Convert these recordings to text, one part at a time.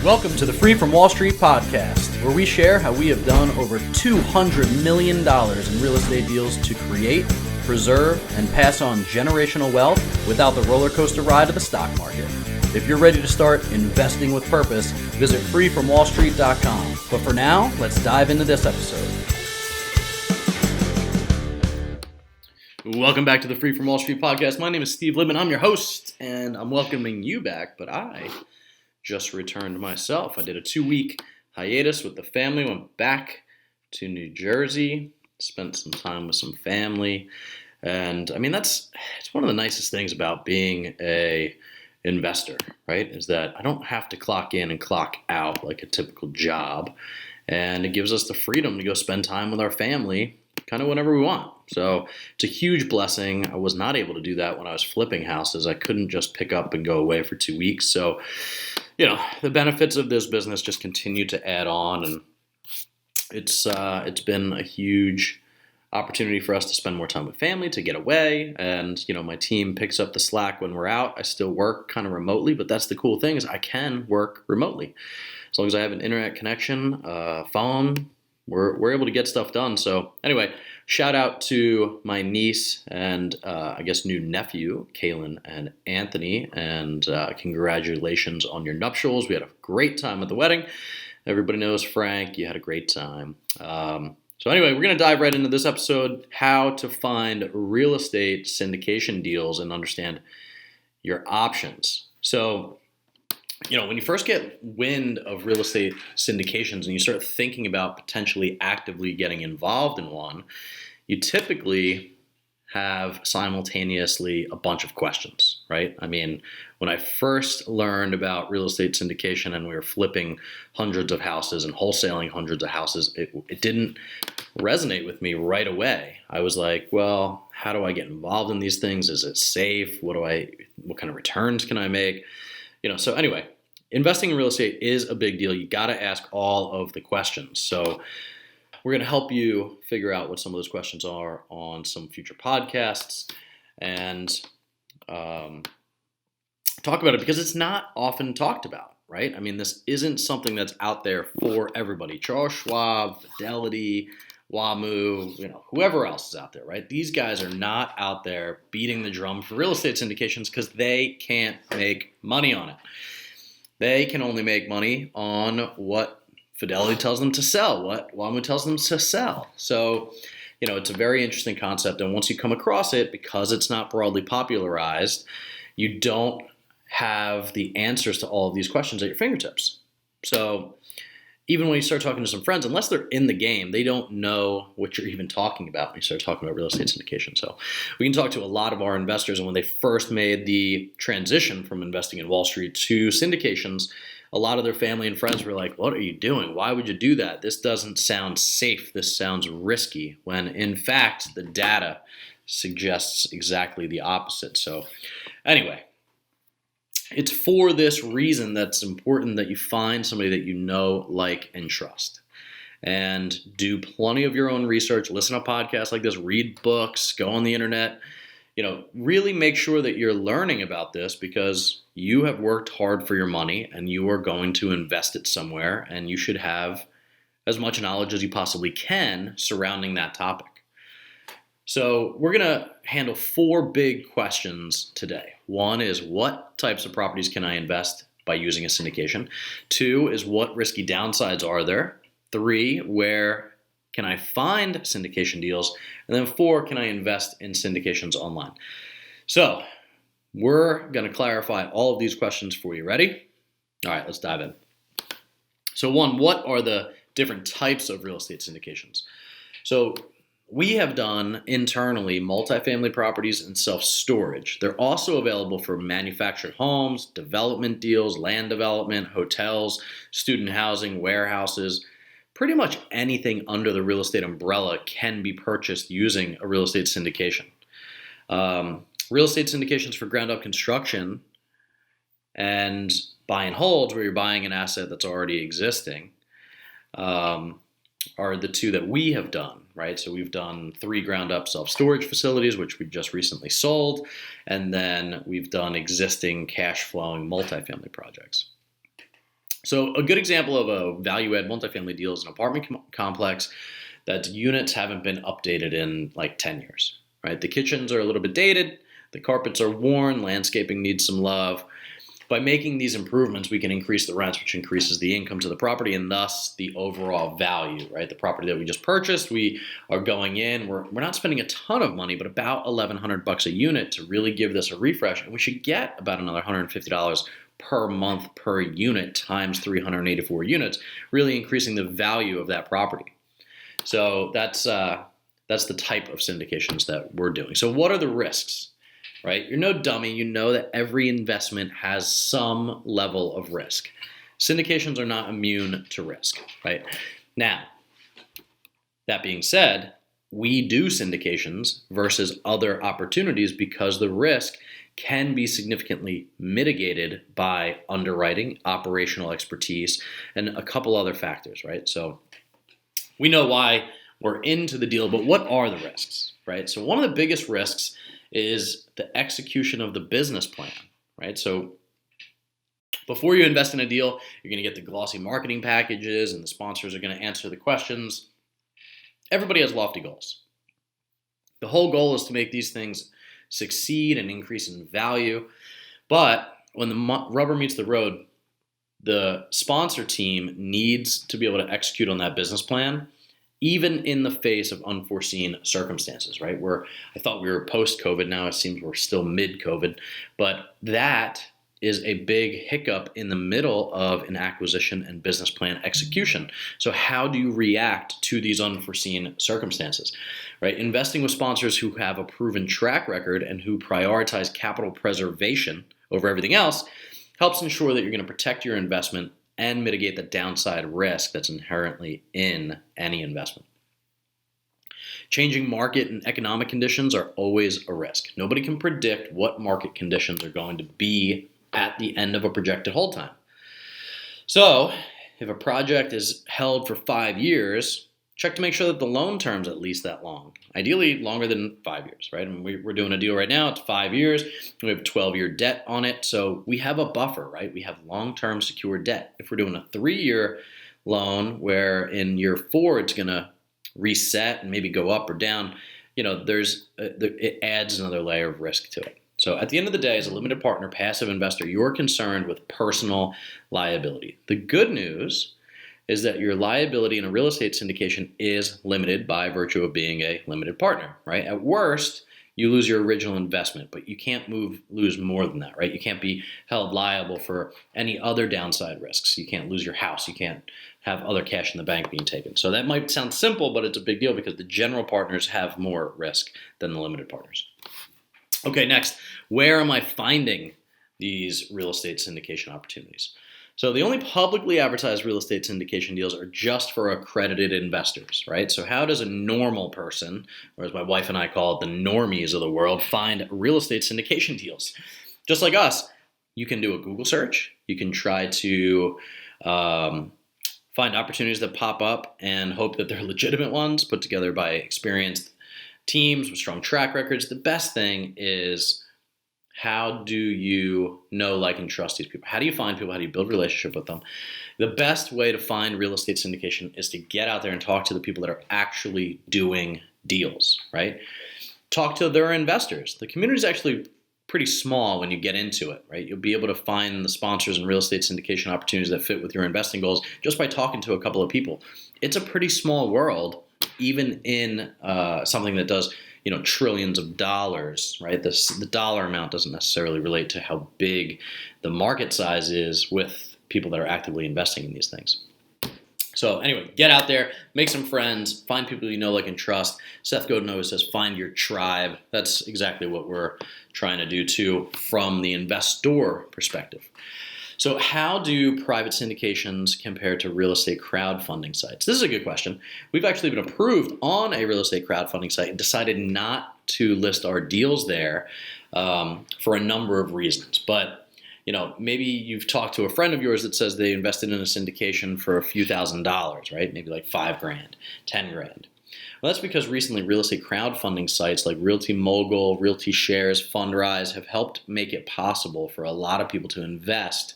Welcome to the Free from Wall Street podcast, where we share how we have done over $200 million in real estate deals to create, preserve, and pass on generational wealth without the roller coaster ride of the stock market. If you're ready to start investing with purpose, visit freefromwallstreet.com. But for now, let's dive into this episode. Welcome back to the Free from Wall Street podcast. My name is Steve Libman. I'm your host, and I'm welcoming you back, but I just returned myself. I did a 2-week hiatus with the family, went back to New Jersey, spent some time with some family, and I mean, it's one of the nicest things about being a investor, right? Is that I don't have to clock in and clock out like a typical job, and it gives us the freedom to go spend time with our family kind of whenever we want. So it's a huge blessing. I was not able to do that when I was flipping houses. I couldn't just pick up and go away for 2 weeks. So, you know, the benefits of this business just continue to add on, and it's been a huge opportunity for us to spend more time with family, to get away, and you know, my team picks up the slack when we're out. I still work kind of remotely, but that's the cool thing, is I can work remotely as long as I have an internet connection, phone. We're able to get stuff done. So anyway, shout out to my niece and I guess new nephew, Kaylin and Anthony, and congratulations on your nuptials. We had a great time at the wedding. Everybody knows Frank. You had a great time. So anyway, we're going to dive right into this episode, how to find real estate syndication deals and understand your options. So, you know, when you first get wind of real estate syndications and you start thinking about potentially actively getting involved in one, you typically have simultaneously a bunch of questions, right? I mean, when I first learned about real estate syndication and we were flipping hundreds of houses and wholesaling hundreds of houses, it didn't resonate with me right away. I was like, well, how do I get involved in these things? Is it safe? What kind of returns can I make? You know, so anyway, investing in real estate is a big deal. You got to ask all of the questions. So we're going to help you figure out what some of those questions are on some future podcasts and talk about it, because it's not often talked about, right? I mean, this isn't something that's out there for everybody. Charles Schwab, Fidelity, WAMU, you know, whoever else is out there, right? These guys are not out there beating the drum for real estate syndications because they can't make money on it. They can only make money on what Fidelity tells them to sell, what WAMU tells them to sell. So, you know, it's a very interesting concept. And once you come across it, because it's not broadly popularized, you don't have the answers to all of these questions at your fingertips. So even when you start talking to some friends, unless they're in the game, they don't know what you're even talking about when you start talking about real estate syndication. So we can talk to a lot of our investors, and when they first made the transition from investing in Wall Street to syndications, a lot of their family and friends were like, what are you doing? Why would you do that? This doesn't sound safe. This sounds risky, when in fact, the data suggests exactly the opposite. So anyway, it's for this reason that's important that you find somebody that you know, like, and trust. And do plenty of your own research, listen to podcasts like this, read books, go on the internet. You know, really make sure that you're learning about this, because you have worked hard for your money and you are going to invest it somewhere, and you should have as much knowledge as you possibly can surrounding that topic. So we're going to handle 4 big questions today. 1 is, what types of properties can I invest by using a syndication? 2 is, what risky downsides are there? 3, where can I find syndication deals? And then 4, can I invest in syndications online? So we're going to clarify all of these questions for you. Ready? All right, let's dive in. So 1, what are the different types of real estate syndications? So we have done internally multifamily properties and self-storage. They're also available for manufactured homes, development deals, land development, hotels, student housing, warehouses. Pretty much anything under the real estate umbrella can be purchased using a real estate syndication. Real estate syndications for ground-up construction and buy and holds, where you're buying an asset that's already existing, are the 2 that we have done, right? So we've done 3 ground-up self-storage facilities, which we just recently sold, and then we've done existing cash-flowing multifamily projects. So a good example of a value-add multifamily deal is an apartment complex that units haven't been updated in like 10 years, right? The kitchens are a little bit dated, the carpets are worn, landscaping needs some love. By making these improvements, we can increase the rents, which increases the income to the property and thus the overall value, right? The property that we just purchased, we are going in, we're not spending a ton of money, but about $1,100 a unit to really give this a refresh. And we should get about another $150 per month per unit times 384 units, really increasing the value of that property. So that's the type of syndications that we're doing. So what are the risks? Right? You're no dummy. You know that every investment has some level of risk. Syndications are not immune to risk, right? Now, that being said, we do syndications versus other opportunities because the risk can be significantly mitigated by underwriting, operational expertise, and a couple other factors, right? So we know why we're into the deal, but what are the risks, right? So one of the biggest risks is the execution of the business plan, right? So before you invest in a deal, you're going to get the glossy marketing packages and the sponsors are going to answer the questions. Everybody has lofty goals. The whole goal is to make these things succeed and increase in value. But when the rubber meets the road, the sponsor team needs to be able to execute on that business plan, even in the face of unforeseen circumstances, right? I thought we were post-COVID, now it seems we're still mid-COVID, but that is a big hiccup in the middle of an acquisition and business plan execution. So how do you react to these unforeseen circumstances, right? Investing with sponsors who have a proven track record and who prioritize capital preservation over everything else helps ensure that you're going to protect your investment and mitigate the downside risk that's inherently in any investment. Changing market and economic conditions are always a risk. Nobody can predict what market conditions are going to be at the end of a projected hold time. So, if a project is held for 5 years, check to make sure that the loan term's at least that long. Ideally, longer than 5 years, right? And we're doing a deal right now, it's 5 years. We have 12-year debt on it, so we have a buffer, right? We have long-term secured debt. If we're doing a 3-year loan where in year 4 it's going to reset and maybe go up or down, it adds another layer of risk to it. So at the end of the day, as a limited partner, passive investor, you're concerned with personal liability. The good news is that your liability in a real estate syndication is limited by virtue of being a limited partner, right? At worst, you lose your original investment, but you can't lose more than that, right? You can't be held liable for any other downside risks. You can't lose your house. You can't have other cash in the bank being taken. So that might sound simple, but it's a big deal because the general partners have more risk than the limited partners. Okay, next, where am I finding these real estate syndication opportunities? So the only publicly advertised real estate syndication deals are just for accredited investors, right? So how does a normal person, or as my wife and I call it, the normies of the world, find real estate syndication deals? Just like us, you can do a Google search. You can try to find opportunities that pop up and hope that they're legitimate ones put together by experienced teams with strong track records. The best thing is, how do you know, like, and trust these people? How do you find people? How do you build a relationship with them? The best way to find real estate syndication is to get out there and talk to the people that are actually doing deals, right? Talk to their investors. The community is actually pretty small when you get into it, right? You'll be able to find the sponsors and real estate syndication opportunities that fit with your investing goals just by talking to a couple of people. It's a pretty small world, even in something that does trillions of dollars, right? The dollar amount doesn't necessarily relate to how big the market size is with people that are actively investing in these things. So anyway, get out there, make some friends, find people you know, like, and trust. Seth Godin always says, find your tribe. That's exactly what we're trying to do too from the investor perspective. So how do private syndications compare to real estate crowdfunding sites? This is a good question. We've actually been approved on a real estate crowdfunding site and decided not to list our deals there for a number of reasons. But maybe you've talked to a friend of yours that says they invested in a syndication for a few $1,000s, right? Maybe like $5,000, $10,000. Well, that's because recently real estate crowdfunding sites like RealtyMogul, RealtyShares, Fundrise have helped make it possible for a lot of people to invest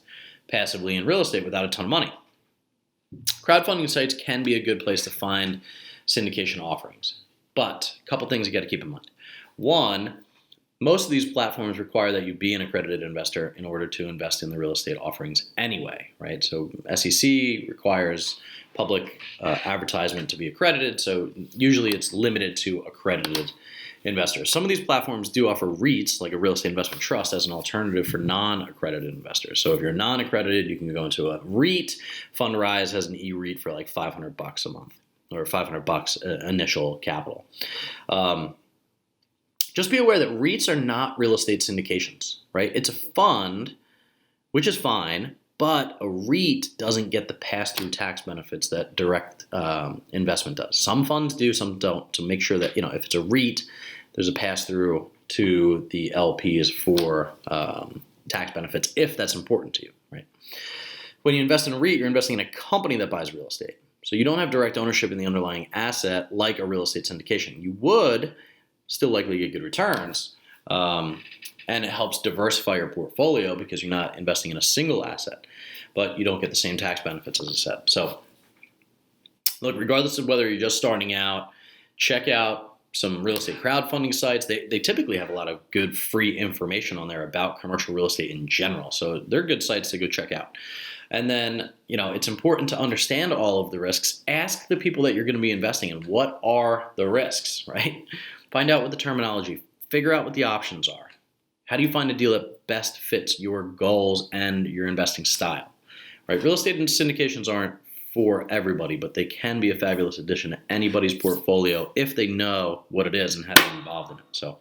passively in real estate without a ton of money. Crowdfunding sites can be a good place to find syndication offerings, but a couple things you got to keep in mind. One, most of these platforms require that you be an accredited investor in order to invest in the real estate offerings anyway, right? So SEC requires public advertisement to be accredited, so usually it's limited to accredited investors. Some of these platforms do offer REITs, like a real estate investment trust, as an alternative for non-accredited investors. So if you're non-accredited, you can go into a REIT. Fundrise has an e-REIT for like $500 a month, or $500 initial capital. Just be aware that REITs are not real estate syndications, right? It's a fund, which is fine, but a REIT doesn't get the pass-through tax benefits that direct investment does. Some funds do, some don't, to make sure that, if it's a REIT, there's a pass-through to the LPs for tax benefits, if that's important to you, right? When you invest in a REIT, you're investing in a company that buys real estate. So you don't have direct ownership in the underlying asset like a real estate syndication. You would still likely get good returns, and it helps diversify your portfolio because you're not investing in a single asset, but you don't get the same tax benefits, as I said. So look, regardless of whether you're just starting out, check out some real estate crowdfunding sites. They typically have a lot of good free information on there about commercial real estate in general, so they're good sites to go check out. And then, it's important to understand all of the risks. Ask the people that you're going to be investing in, what are the risks, right? Find out what the terminology, figure out what the options are. How do you find a deal that best fits your goals and your investing style, right? Real estate and syndications aren't for everybody, but they can be a fabulous addition to anybody's portfolio if they know what it is and have been involved in it. So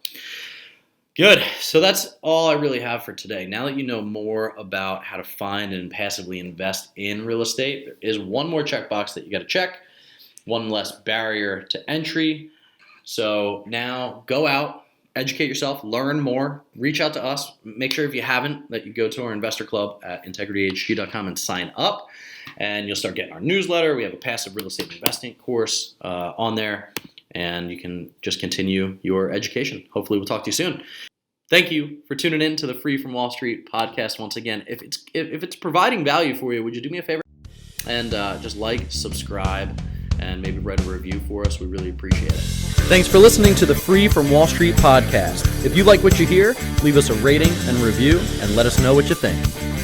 good. So that's all I really have for today. Now that you know more about how to find and passively invest in real estate, there is one more checkbox that you got to check, one less barrier to entry. So now go out, educate yourself, learn more, reach out to us. Make sure if you haven't that you go to our investor club at integrityhq.com and sign up, and you'll start getting our newsletter. We have a passive real estate investing course on there, and you can just continue your education. Hopefully we'll talk to you soon. Thank you for tuning in to the Free from Wall Street podcast once again. If it's providing value for you, would you do me a favor and just like, subscribe, and maybe write a review for us? We really appreciate it. Thanks for listening to the Free from Wall Street podcast. If you like what you hear, leave us a rating and review and let us know what you think.